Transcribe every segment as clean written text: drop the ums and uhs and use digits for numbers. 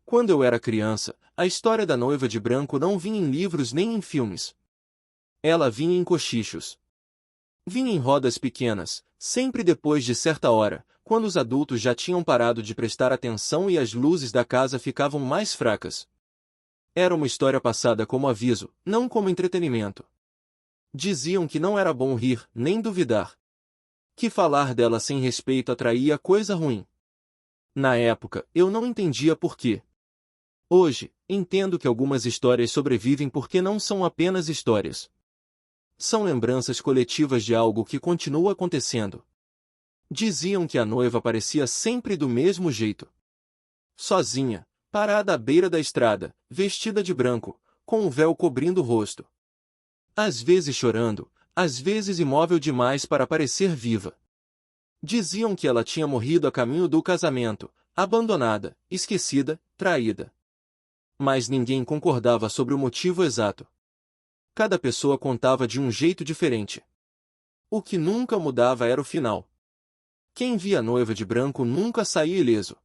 Quando eu era criança, a história da noiva de branco não vinha em livros nem em filmes. Ela vinha em cochichos. Vinha em rodas pequenas, sempre depois de certa hora, quando os adultos já tinham parado de prestar atenção e as luzes da casa ficavam mais fracas. Era uma história passada como aviso, não como entretenimento. Diziam que não era bom rir, nem duvidar. Que falar dela sem respeito atraía coisa ruim. Na época, eu não entendia por quê. Hoje, entendo que algumas histórias sobrevivem porque não são apenas histórias. São lembranças coletivas de algo que continua acontecendo. Diziam que a noiva parecia sempre do mesmo jeito. Sozinha, parada à beira da estrada, vestida de branco, com um véu cobrindo o rosto. Às vezes chorando, às vezes imóvel demais para parecer viva. Diziam que ela tinha morrido a caminho do casamento, abandonada, esquecida, traída. Mas ninguém concordava sobre o motivo exato. Cada pessoa contava de um jeito diferente. O que nunca mudava era o final. Quem via a noiva de branco nunca saía ileso.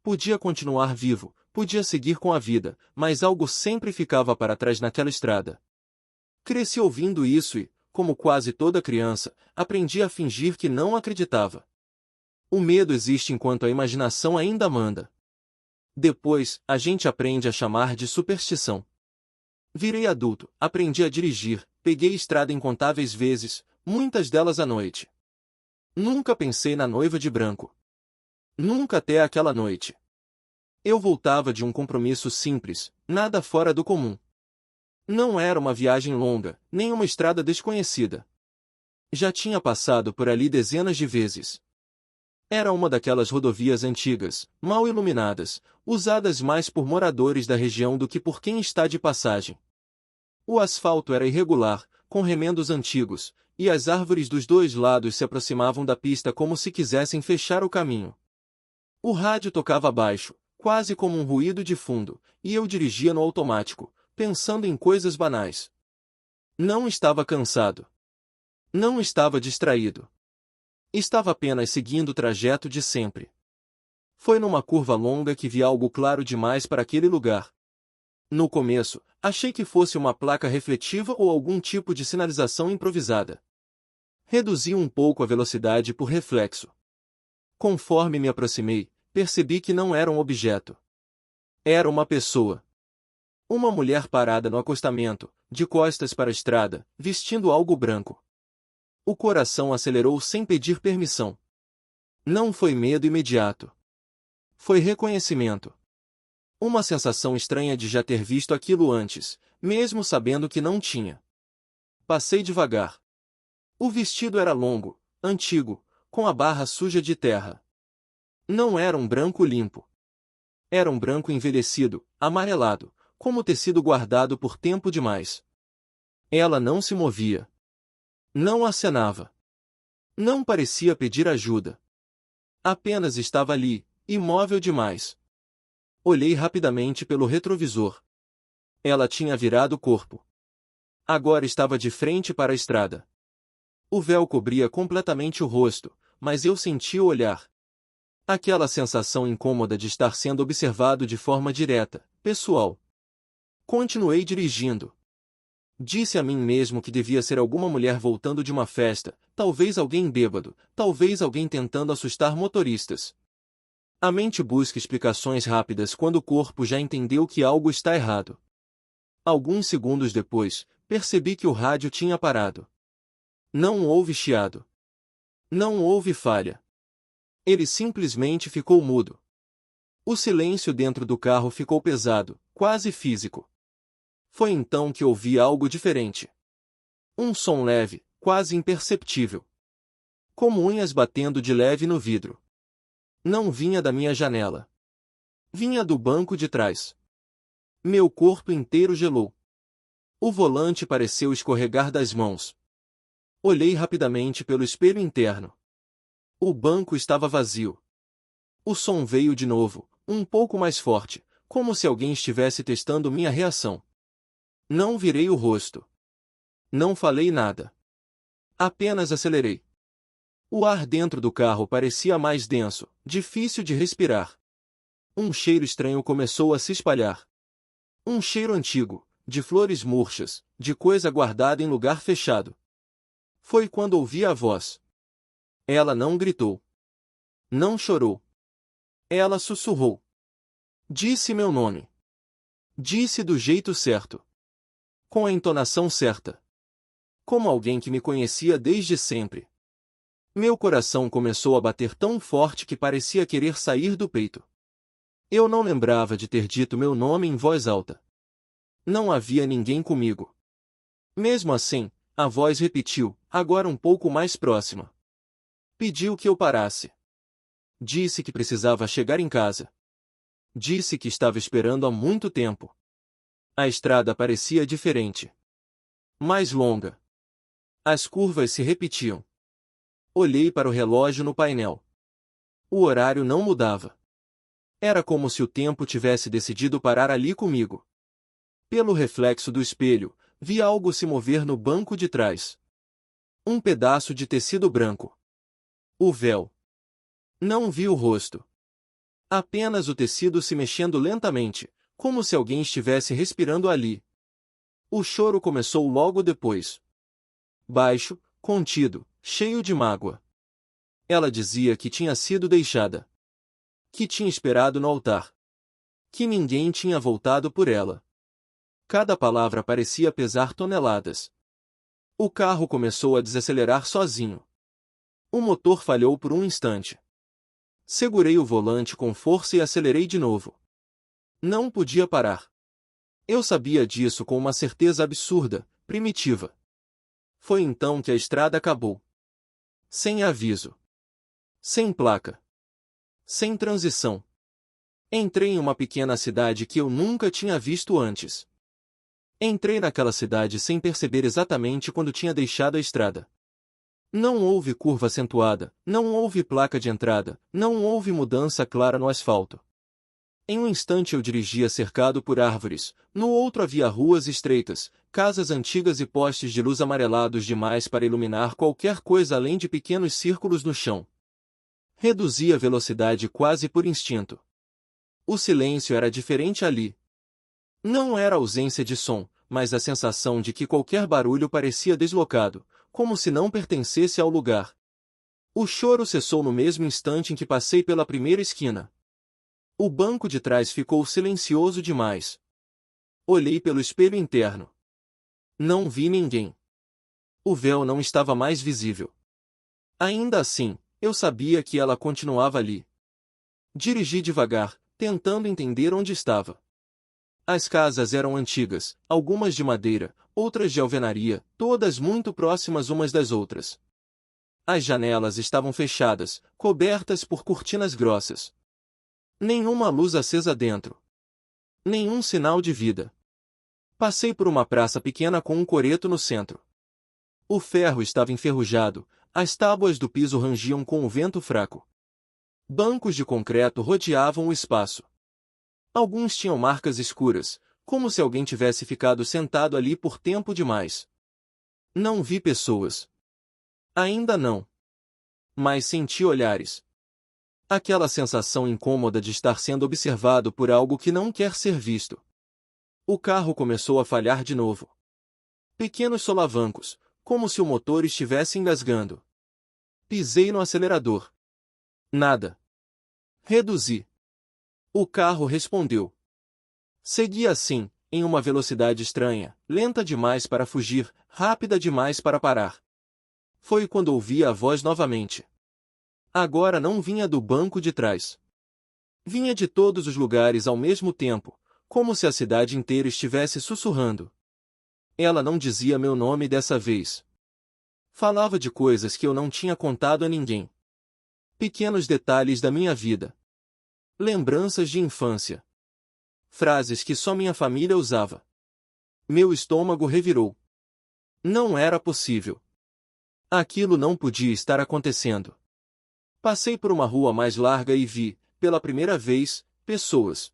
Podia continuar vivo, podia seguir com a vida, mas algo sempre ficava para trás naquela estrada. Cresci ouvindo isso e, como quase toda criança, aprendi a fingir que não acreditava. O medo existe enquanto a imaginação ainda manda. Depois, a gente aprende a chamar de superstição. Virei adulto, aprendi a dirigir, peguei estrada incontáveis vezes, muitas delas à noite. Nunca pensei na noiva de branco. Nunca até aquela noite. Eu voltava de um compromisso simples, nada fora do comum. Não era uma viagem longa, nem uma estrada desconhecida. Já tinha passado por ali dezenas de vezes. Era uma daquelas rodovias antigas, mal iluminadas, usadas mais por moradores da região do que por quem está de passagem. O asfalto era irregular, com remendos antigos, e as árvores dos dois lados se aproximavam da pista como se quisessem fechar o caminho. O rádio tocava baixo, quase como um ruído de fundo, e eu dirigia no automático, pensando em coisas banais. Não estava cansado. Não estava distraído. Estava apenas seguindo o trajeto de sempre. Foi numa curva longa que vi algo claro demais para aquele lugar. No começo, achei que fosse uma placa refletiva ou algum tipo de sinalização improvisada. Reduzi um pouco a velocidade por reflexo. Conforme me aproximei, percebi que não era um objeto. Era uma pessoa. Uma mulher parada no acostamento, de costas para a estrada, vestindo algo branco. O coração acelerou sem pedir permissão. Não foi medo imediato. Foi reconhecimento. Uma sensação estranha de já ter visto aquilo antes, mesmo sabendo que não tinha. Passei devagar. O vestido era longo, antigo, com a barra suja de terra. Não era um branco limpo. Era um branco envelhecido, amarelado, como tecido guardado por tempo demais. Ela não se movia. Não acenava. Não parecia pedir ajuda. Apenas estava ali, imóvel demais. Olhei rapidamente pelo retrovisor. Ela tinha virado o corpo. Agora estava de frente para a estrada. O véu cobria completamente o rosto, mas eu sentia o olhar. Aquela sensação incômoda de estar sendo observado de forma direta, pessoal. Continuei dirigindo. Disse a mim mesmo que devia ser alguma mulher voltando de uma festa, talvez alguém bêbado, talvez alguém tentando assustar motoristas. A mente busca explicações rápidas quando o corpo já entendeu que algo está errado. Alguns segundos depois, percebi que o rádio tinha parado. Não houve chiado. Não houve falha. Ele simplesmente ficou mudo. O silêncio dentro do carro ficou pesado, quase físico. Foi então que ouvi algo diferente. Um som leve, quase imperceptível. Como unhas batendo de leve no vidro. Não vinha da minha janela. Vinha do banco de trás. Meu corpo inteiro gelou. O volante pareceu escorregar das mãos. Olhei rapidamente pelo espelho interno. O banco estava vazio. O som veio de novo, um pouco mais forte, como se alguém estivesse testando minha reação. Não virei o rosto. Não falei nada. Apenas acelerei. O ar dentro do carro parecia mais denso, difícil de respirar. Um cheiro estranho começou a se espalhar. Um cheiro antigo, de flores murchas, de coisa guardada em lugar fechado. Foi quando ouvi a voz. Ela não gritou. Não chorou. Ela sussurrou. Disse meu nome. Disse do jeito certo. Com a entonação certa. Como alguém que me conhecia desde sempre. Meu coração começou a bater tão forte que parecia querer sair do peito. Eu não lembrava de ter dito meu nome em voz alta. Não havia ninguém comigo. Mesmo assim, a voz repetiu, agora um pouco mais próxima. Pediu que eu parasse. Disse que precisava chegar em casa. Disse que estava esperando há muito tempo. A estrada parecia diferente. Mais longa. As curvas se repetiam. Olhei para o relógio no painel. O horário não mudava. Era como se o tempo tivesse decidido parar ali comigo. Pelo reflexo do espelho, vi algo se mover no banco de trás. Um pedaço de tecido branco. O véu. Não vi o rosto. Apenas o tecido se mexendo lentamente, como se alguém estivesse respirando ali. O choro começou logo depois. Baixo, contido, cheio de mágoa. Ela dizia que tinha sido deixada. Que tinha esperado no altar. Que ninguém tinha voltado por ela. Cada palavra parecia pesar toneladas. O carro começou a desacelerar sozinho. O motor falhou por um instante. Segurei o volante com força e acelerei de novo. Não podia parar. Eu sabia disso com uma certeza absurda, primitiva. Foi então que a estrada acabou. Sem aviso. Sem placa. Sem transição. Entrei em uma pequena cidade que eu nunca tinha visto antes. Entrei naquela cidade sem perceber exatamente quando tinha deixado a estrada. Não houve curva acentuada, não houve placa de entrada, não houve mudança clara no asfalto. Em um instante eu dirigia cercado por árvores, no outro havia ruas estreitas, casas antigas e postes de luz amarelados demais para iluminar qualquer coisa além de pequenos círculos no chão. Reduzi a velocidade quase por instinto. O silêncio era diferente ali. Não era a ausência de som, mas a sensação de que qualquer barulho parecia deslocado, como se não pertencesse ao lugar. O choro cessou no mesmo instante em que passei pela primeira esquina. O banco de trás ficou silencioso demais. Olhei pelo espelho interno. Não vi ninguém. O véu não estava mais visível. Ainda assim, eu sabia que ela continuava ali. Dirigi devagar, tentando entender onde estava. As casas eram antigas, algumas de madeira, outras de alvenaria, todas muito próximas umas das outras. As janelas estavam fechadas, cobertas por cortinas grossas. Nenhuma luz acesa dentro. Nenhum sinal de vida. Passei por uma praça pequena com um coreto no centro. O ferro estava enferrujado, as tábuas do piso rangiam com o vento fraco. Bancos de concreto rodeavam o espaço. Alguns tinham marcas escuras, como se alguém tivesse ficado sentado ali por tempo demais. Não vi pessoas. Ainda não. Mas senti olhares. Aquela sensação incômoda de estar sendo observado por algo que não quer ser visto. O carro começou a falhar de novo. Pequenos solavancos, como se o motor estivesse engasgando. Pisei no acelerador. Nada. Reduzi. O carro respondeu. Segui assim, em uma velocidade estranha, lenta demais para fugir, rápida demais para parar. Foi quando ouvi a voz novamente. Agora não vinha do banco de trás. Vinha de todos os lugares ao mesmo tempo, como se a cidade inteira estivesse sussurrando. Ela não dizia meu nome dessa vez. Falava de coisas que eu não tinha contado a ninguém. Pequenos detalhes da minha vida. Lembranças de infância. Frases que só minha família usava. Meu estômago revirou. Não era possível. Aquilo não podia estar acontecendo. Passei por uma rua mais larga e vi, pela primeira vez, pessoas.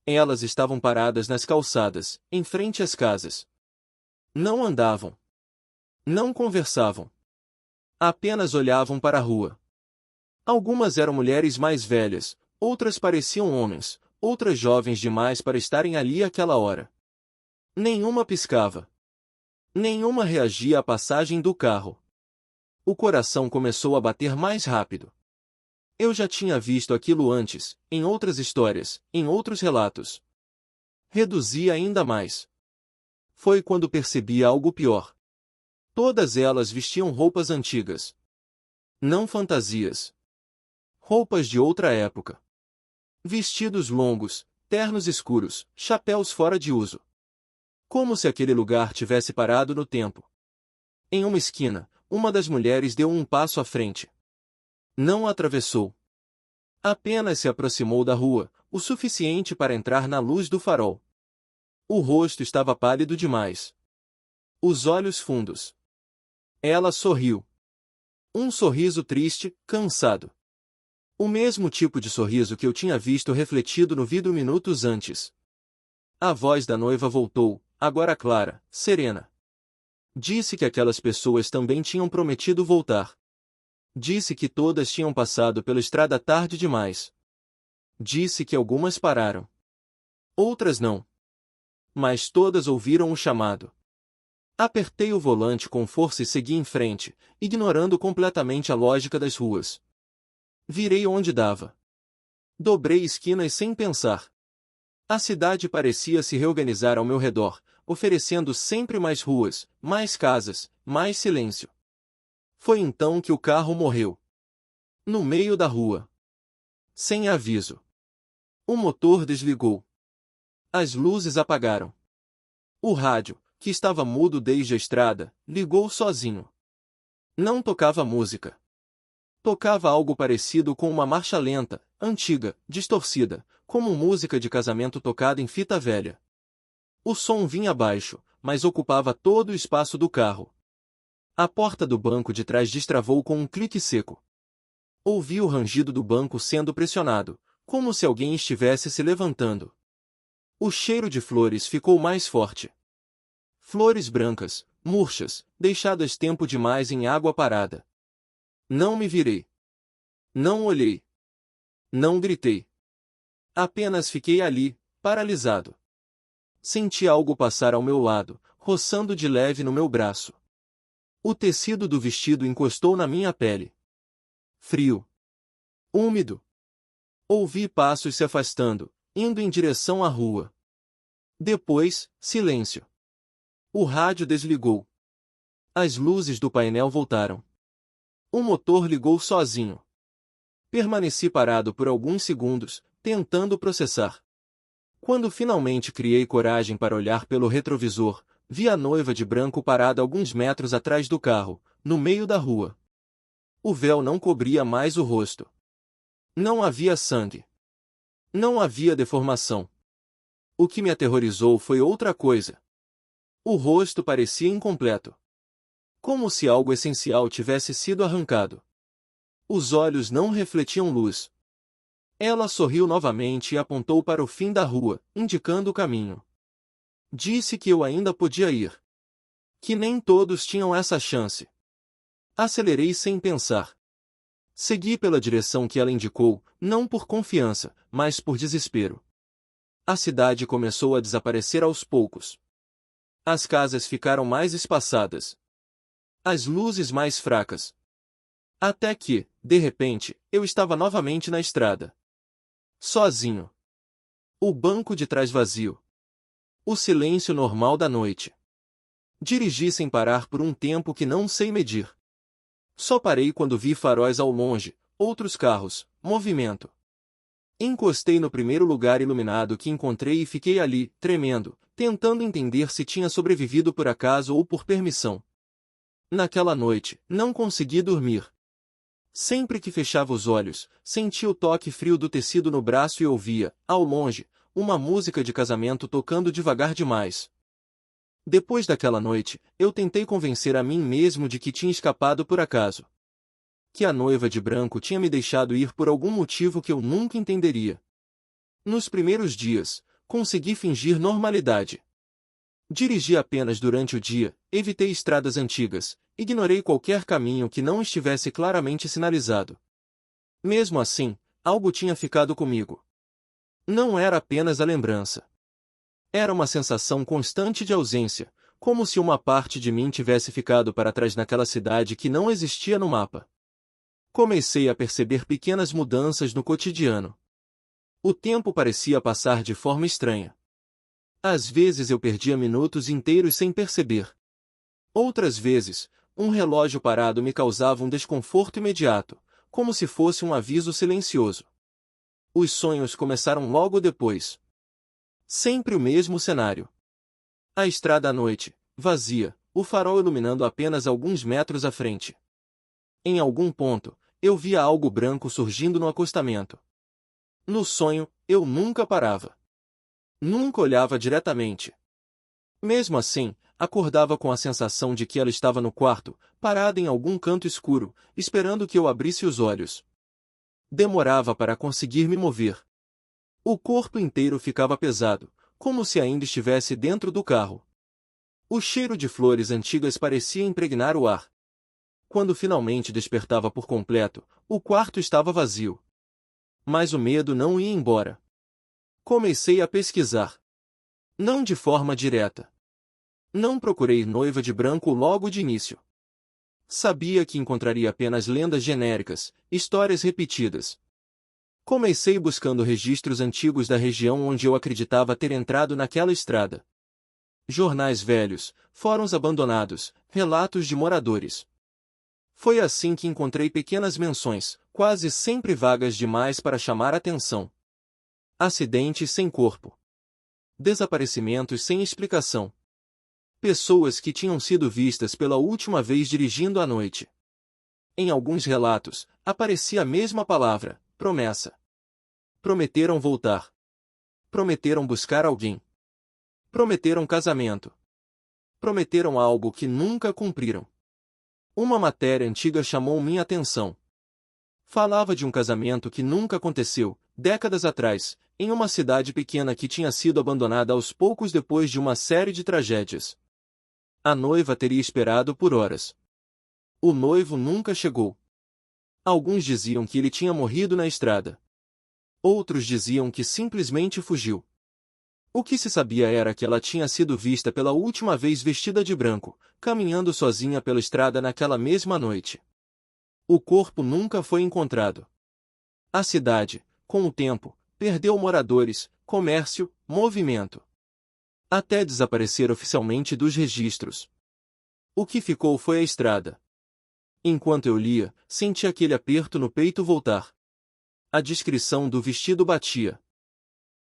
Elas estavam paradas nas calçadas, em frente às casas. Não andavam. Não conversavam. Apenas olhavam para a rua. Algumas eram mulheres mais velhas, outras pareciam homens, outras jovens demais para estarem ali àquela hora. Nenhuma piscava. Nenhuma reagia à passagem do carro. O coração começou a bater mais rápido. Eu já tinha visto aquilo antes, em outras histórias, em outros relatos. Reduzi ainda mais. Foi quando percebi algo pior. Todas elas vestiam roupas antigas. Não fantasias. Roupas de outra época. Vestidos longos, ternos escuros, chapéus fora de uso. Como se aquele lugar tivesse parado no tempo. Em uma esquina, uma das mulheres deu um passo à frente. Não atravessou. Apenas se aproximou da rua, o suficiente para entrar na luz do farol. O rosto estava pálido demais. Os olhos fundos. Ela sorriu. Um sorriso triste, cansado. O mesmo tipo de sorriso que eu tinha visto refletido no vidro minutos antes. A voz da noiva voltou, agora clara, serena. Disse que aquelas pessoas também tinham prometido voltar. Disse que todas tinham passado pela estrada tarde demais. Disse que algumas pararam. Outras não. Mas todas ouviram o chamado. Apertei o volante com força e segui em frente, ignorando completamente a lógica das ruas. Virei onde dava. Dobrei esquinas sem pensar. A cidade parecia se reorganizar ao meu redor, oferecendo sempre mais ruas, mais casas, mais silêncio. Foi então que o carro morreu. No meio da rua. Sem aviso. O motor desligou. As luzes apagaram. O rádio, que estava mudo desde a estrada, ligou sozinho. Não tocava música. Tocava algo parecido com uma marcha lenta, antiga, distorcida, como música de casamento tocada em fita velha. O som vinha baixo, mas ocupava todo o espaço do carro. A porta do banco de trás destravou com um clique seco. Ouvi o rangido do banco sendo pressionado, como se alguém estivesse se levantando. O cheiro de flores ficou mais forte. Flores brancas, murchas, deixadas tempo demais em água parada. Não me virei. Não olhei. Não gritei. Apenas fiquei ali, paralisado. Senti algo passar ao meu lado, roçando de leve no meu braço. O tecido do vestido encostou na minha pele. Frio. Úmido. Ouvi passos se afastando, indo em direção à rua. Depois, silêncio. O rádio desligou. As luzes do painel voltaram. O motor ligou sozinho. Permaneci parado por alguns segundos, tentando processar. Quando finalmente criei coragem para olhar pelo retrovisor, vi a noiva de branco parada alguns metros atrás do carro, no meio da rua. O véu não cobria mais o rosto. Não havia sangue. Não havia deformação. O que me aterrorizou foi outra coisa. O rosto parecia incompleto. Como se algo essencial tivesse sido arrancado. Os olhos não refletiam luz. Ela sorriu novamente e apontou para o fim da rua, indicando o caminho. Disse que eu ainda podia ir. Que nem todos tinham essa chance. Acelerei sem pensar. Segui pela direção que ela indicou, não por confiança, mas por desespero. A cidade começou a desaparecer aos poucos. As casas ficaram mais espaçadas. As luzes mais fracas. Até que, de repente, eu estava novamente na estrada. Sozinho. O banco de trás vazio. O silêncio normal da noite. Dirigi sem parar por um tempo que não sei medir. Só parei quando vi faróis ao longe, outros carros, movimento. Encostei no primeiro lugar iluminado que encontrei e fiquei ali, tremendo, tentando entender se tinha sobrevivido por acaso ou por permissão. Naquela noite, não consegui dormir. Sempre que fechava os olhos, sentia o toque frio do tecido no braço e ouvia, ao longe, uma música de casamento tocando devagar demais. Depois daquela noite, eu tentei convencer a mim mesmo de que tinha escapado por acaso. Que a noiva de branco tinha me deixado ir por algum motivo que eu nunca entenderia. Nos primeiros dias, consegui fingir normalidade. Dirigi apenas durante o dia, evitei estradas antigas, ignorei qualquer caminho que não estivesse claramente sinalizado. Mesmo assim, Algo tinha ficado comigo. Não era apenas a lembrança. Era uma sensação constante de ausência, como se uma parte de mim tivesse ficado para trás naquela cidade que não existia no mapa. Comecei a perceber pequenas mudanças no cotidiano. O tempo parecia passar de forma estranha. Às vezes eu perdia minutos inteiros sem perceber. Outras vezes, um relógio parado me causava um desconforto imediato, como se fosse um aviso silencioso. Os sonhos começaram logo depois. Sempre o mesmo cenário. A estrada à noite, vazia, o farol iluminando apenas alguns metros à frente. Em algum ponto, eu via algo branco surgindo no acostamento. No sonho, eu nunca parava. Nunca olhava diretamente. Mesmo assim, acordava com a sensação de que ela estava no quarto, parada em algum canto escuro, esperando que eu abrisse os olhos. Demorava para conseguir me mover. O corpo inteiro ficava pesado, como se ainda estivesse dentro do carro. O cheiro de flores antigas parecia impregnar o ar. Quando finalmente despertava por completo, o quarto estava vazio. Mas o medo não ia embora. Comecei a pesquisar. Não de forma direta. Não procurei noiva de branco logo de início. Sabia que encontraria apenas lendas genéricas, histórias repetidas. Comecei buscando registros antigos da região onde eu acreditava ter entrado naquela estrada. Jornais velhos, fóruns abandonados, relatos de moradores. Foi assim que encontrei pequenas menções, quase sempre vagas demais para chamar atenção. Acidentes sem corpo. Desaparecimentos sem explicação. Pessoas que tinham sido vistas pela última vez dirigindo à noite. Em alguns relatos, aparecia a mesma palavra, promessa. Prometeram voltar. Prometeram buscar alguém. Prometeram casamento. Prometeram algo que nunca cumpriram. Uma matéria antiga chamou minha atenção. Falava de um casamento que nunca aconteceu, décadas atrás, em uma cidade pequena que tinha sido abandonada aos poucos depois de uma série de tragédias. A noiva teria esperado por horas. O noivo nunca chegou. Alguns diziam que ele tinha morrido na estrada. Outros diziam que simplesmente fugiu. O que se sabia era que ela tinha sido vista pela última vez vestida de branco, caminhando sozinha pela estrada naquela mesma noite. O corpo nunca foi encontrado. A cidade, com o tempo, perdeu moradores, comércio, movimento. Até desaparecer oficialmente dos registros. O que ficou foi a estrada. Enquanto eu lia, senti aquele aperto no peito voltar. A descrição do vestido batia.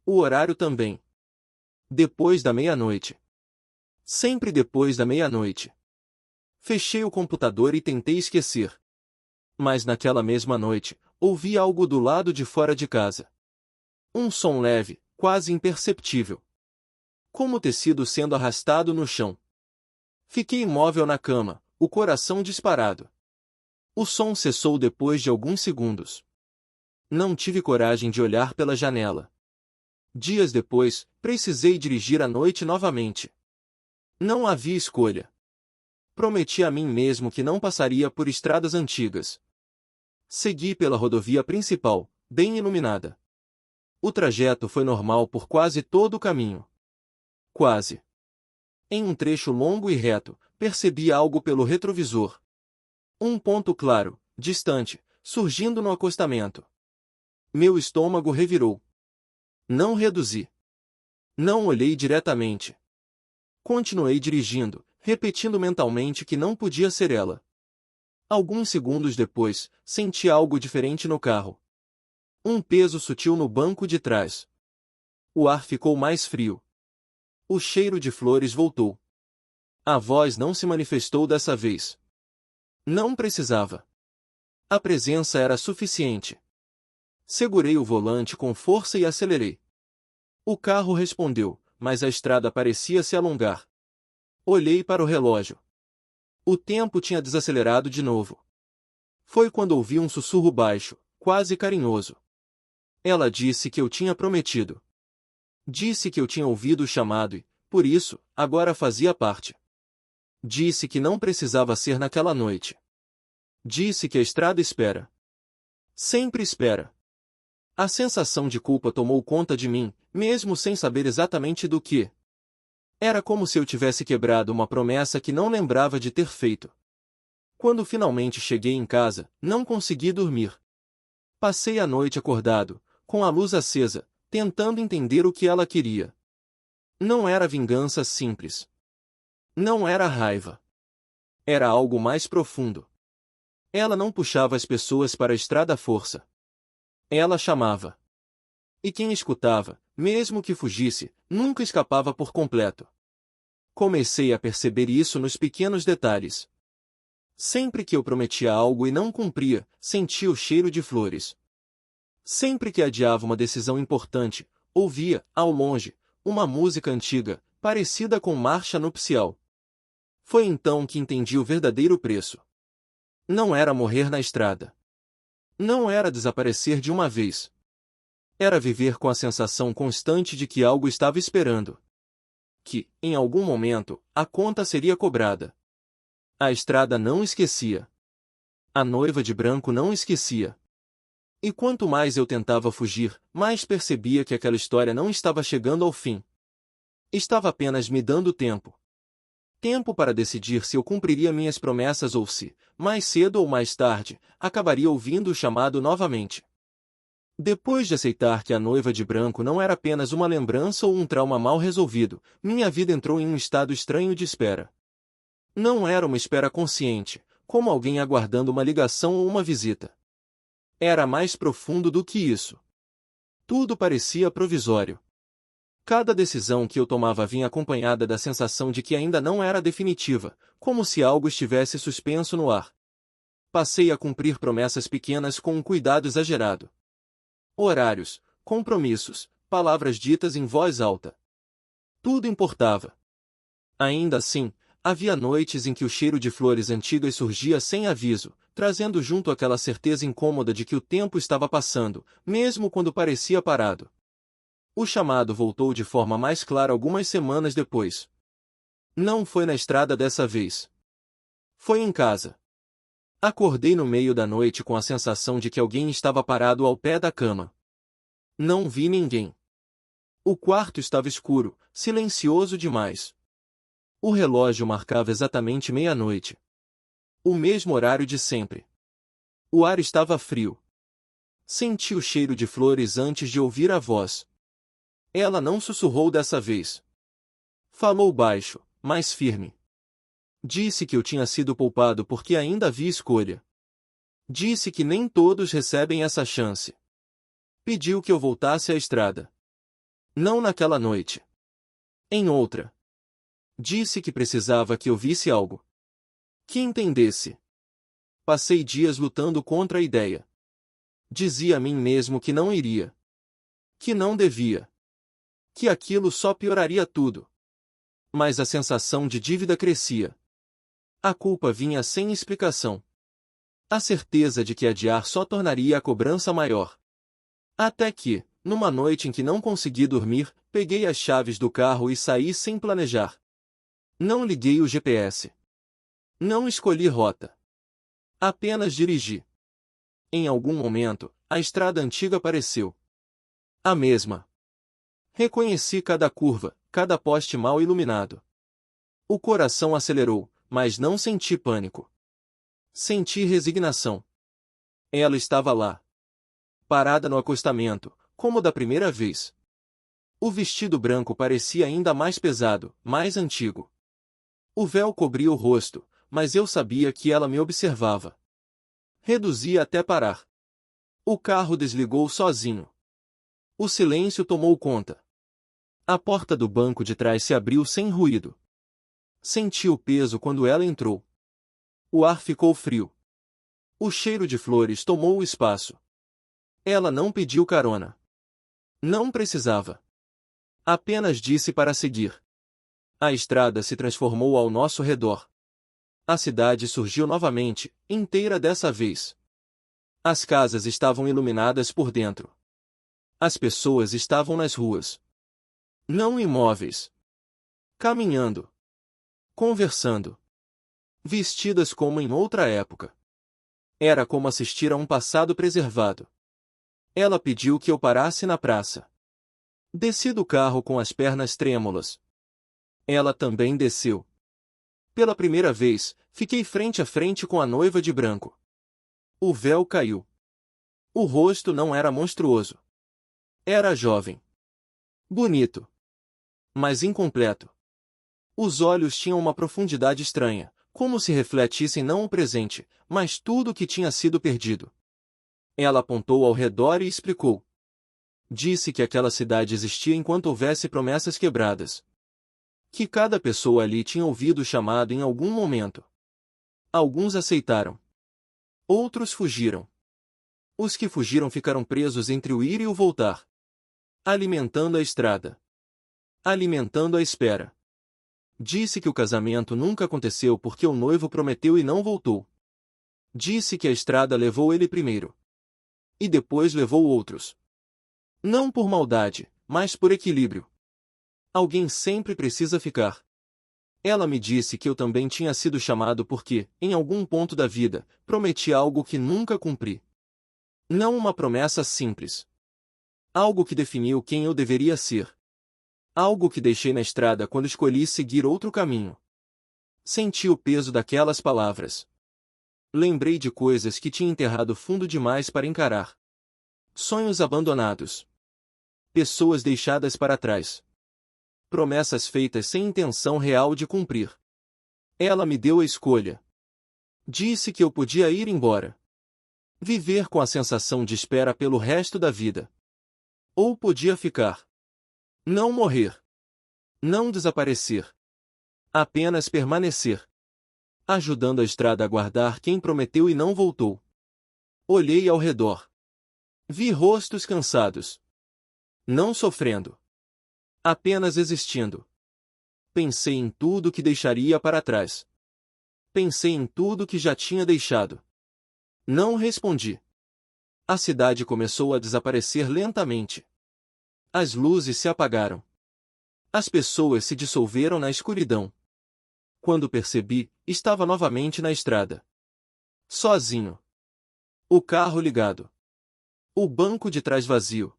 O horário também. Depois da meia-noite. Sempre depois da meia-noite. Fechei o computador e tentei esquecer. Mas naquela mesma noite, ouvi algo do lado de fora de casa. Um som leve, quase imperceptível. Como tecido sendo arrastado no chão. Fiquei imóvel na cama, o coração disparado. O som cessou depois de alguns segundos. Não tive coragem de olhar pela janela. Dias depois, precisei dirigir à noite novamente. Não havia escolha. Prometi a mim mesmo que não passaria por estradas antigas. Segui pela rodovia principal, bem iluminada. O trajeto foi normal por quase todo o caminho. Quase. Em um trecho longo e reto, percebi algo pelo retrovisor. Um ponto claro, distante, surgindo no acostamento. Meu estômago revirou. Não reduzi. Não olhei diretamente. Continuei dirigindo, repetindo mentalmente que não podia ser ela. Alguns segundos depois, senti algo diferente no carro. Um peso sutil no banco de trás. O ar ficou mais frio. O cheiro de flores voltou. A voz não se manifestou dessa vez. Não precisava. A presença era suficiente. Segurei o volante com força e acelerei. O carro respondeu, mas a estrada parecia se alongar. Olhei para o relógio. O tempo tinha desacelerado de novo. Foi quando ouvi um sussurro baixo, quase carinhoso. Ela disse que eu tinha prometido. Disse que eu tinha ouvido o chamado e, por isso, agora fazia parte. Disse que não precisava ser naquela noite. Disse que a estrada espera. Sempre espera. A sensação de culpa tomou conta de mim, mesmo sem saber exatamente do que. Era como se eu tivesse quebrado uma promessa que não lembrava de ter feito. Quando finalmente cheguei em casa, não consegui dormir. Passei a noite acordado, com a luz acesa, tentando entender o que ela queria. Não era vingança simples. Não era raiva. Era algo mais profundo. Ela não puxava as pessoas para a estrada à força. Ela chamava. E quem escutava, mesmo que fugisse, nunca escapava por completo. Comecei a perceber isso nos pequenos detalhes. Sempre que eu prometia algo e não cumpria, sentia o cheiro de flores. Sempre que adiava uma decisão importante, ouvia, ao longe, uma música antiga, parecida com marcha nupcial. Foi então que entendi o verdadeiro preço. Não era morrer na estrada. Não era desaparecer de uma vez. Era viver com a sensação constante de que algo estava esperando. Que, em algum momento, a conta seria cobrada. A estrada não esquecia. A noiva de branco não esquecia. E quanto mais eu tentava fugir, mais percebia que aquela história não estava chegando ao fim. Estava apenas me dando tempo. Tempo para decidir se eu cumpriria minhas promessas ou se, mais cedo ou mais tarde, acabaria ouvindo o chamado novamente. Depois de aceitar que a noiva de branco não era apenas uma lembrança ou um trauma mal resolvido, minha vida entrou em um estado estranho de espera. Não era uma espera consciente, como alguém aguardando uma ligação ou uma visita. Era mais profundo do que isso. Tudo parecia provisório. Cada decisão que eu tomava vinha acompanhada da sensação de que ainda não era definitiva, como se algo estivesse suspenso no ar. Passei a cumprir promessas pequenas com um cuidado exagerado. Horários, compromissos, palavras ditas em voz alta. Tudo importava. Ainda assim, havia noites em que o cheiro de flores antigas surgia sem aviso, trazendo junto aquela certeza incômoda de que o tempo estava passando, mesmo quando parecia parado. O chamado voltou de forma mais clara algumas semanas depois. Não foi na estrada dessa vez. Foi em casa. Acordei no meio da noite com a sensação de que alguém estava parado ao pé da cama. Não vi ninguém. O quarto estava escuro, silencioso demais. O relógio marcava exatamente meia-noite. O mesmo horário de sempre. O ar estava frio. Senti o cheiro de flores antes de ouvir a voz. Ela não sussurrou dessa vez. Falou baixo, mas firme. Disse que eu tinha sido poupado porque ainda havia escolha. Disse que nem todos recebem essa chance. Pediu que eu voltasse à estrada. Não naquela noite. Em outra. Disse que precisava que eu visse algo. Que entendesse. Passei dias lutando contra a ideia. Dizia a mim mesmo que não iria. Que não devia. Que aquilo só pioraria tudo. Mas a sensação de dívida crescia. A culpa vinha sem explicação. A certeza de que adiar só tornaria a cobrança maior. Até que, numa noite em que não consegui dormir, peguei as chaves do carro e saí sem planejar. Não liguei o GPS. Não escolhi rota. Apenas dirigi. Em algum momento, a estrada antiga apareceu. A mesma. Reconheci cada curva, cada poste mal iluminado. O coração acelerou, mas não senti pânico. Senti resignação. Ela estava lá. Parada no acostamento, como da primeira vez. O vestido branco parecia ainda mais pesado, mais antigo. O véu cobria o rosto, mas eu sabia que ela me observava. Reduzi até parar. O carro desligou sozinho. O silêncio tomou conta. A porta do banco de trás se abriu sem ruído. Senti o peso quando ela entrou. O ar ficou frio. O cheiro de flores tomou o espaço. Ela não pediu carona. Não precisava. Apenas disse para seguir. A estrada se transformou ao nosso redor. A cidade surgiu novamente, inteira dessa vez. As casas estavam iluminadas por dentro. As pessoas estavam nas ruas. Não imóveis. Caminhando. Conversando. Vestidas como em outra época. Era como assistir a um passado preservado. Ela pediu que eu parasse na praça. Desci do carro com as pernas trêmulas. Ela também desceu. Pela primeira vez, fiquei frente a frente com a noiva de branco. O véu caiu. O rosto não era monstruoso. Era jovem. Bonito. Mas incompleto. Os olhos tinham uma profundidade estranha, como se refletissem não o presente, mas tudo o que tinha sido perdido. Ela apontou ao redor e explicou. Disse que aquela cidade existia enquanto houvesse promessas quebradas. Que cada pessoa ali tinha ouvido o chamado em algum momento. Alguns aceitaram. Outros fugiram. Os que fugiram ficaram presos entre o ir e o voltar. Alimentando a estrada. Alimentando a espera. Disse que o casamento nunca aconteceu porque o noivo prometeu e não voltou. Disse que a estrada levou ele primeiro. E depois levou outros. Não por maldade, mas por equilíbrio. Alguém sempre precisa ficar. Ela me disse que eu também tinha sido chamado porque, em algum ponto da vida, prometi algo que nunca cumpri. Não uma promessa simples. Algo que definiu quem eu deveria ser. Algo que deixei na estrada quando escolhi seguir outro caminho. Senti o peso daquelas palavras. Lembrei de coisas que tinha enterrado fundo demais para encarar. Sonhos abandonados. Pessoas deixadas para trás. Promessas feitas sem intenção real de cumprir. Ela me deu a escolha. Disse que eu podia ir embora. Viver com a sensação de espera pelo resto da vida. Ou podia ficar. Não morrer. Não desaparecer. Apenas permanecer. Ajudando a estrada a guardar quem prometeu e não voltou. Olhei ao redor. Vi rostos cansados. Não sofrendo. Apenas existindo. Pensei em tudo que deixaria para trás. Pensei em tudo que já tinha deixado. Não respondi. A cidade começou a desaparecer lentamente. As luzes se apagaram. As pessoas se dissolveram na escuridão. Quando percebi, estava novamente na estrada. Sozinho. O carro ligado. O banco de trás vazio.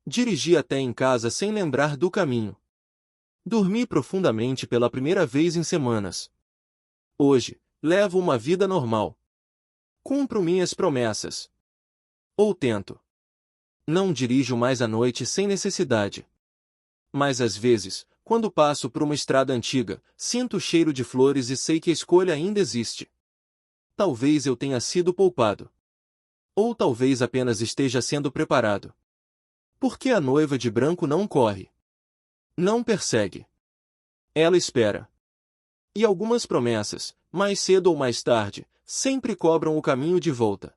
Dirigi até em casa sem lembrar do caminho. Dormi profundamente pela primeira vez em semanas. Hoje, levo uma vida normal. Cumpro minhas promessas. Ou tento. Não dirijo mais à noite sem necessidade. Mas às vezes, quando passo por uma estrada antiga, sinto o cheiro de flores e sei que a escolha ainda existe. Talvez eu tenha sido poupado. Ou talvez apenas esteja sendo preparado. Por que a noiva de branco não corre? Não persegue. Ela espera. E algumas promessas, mais cedo ou mais tarde, sempre cobram o caminho de volta.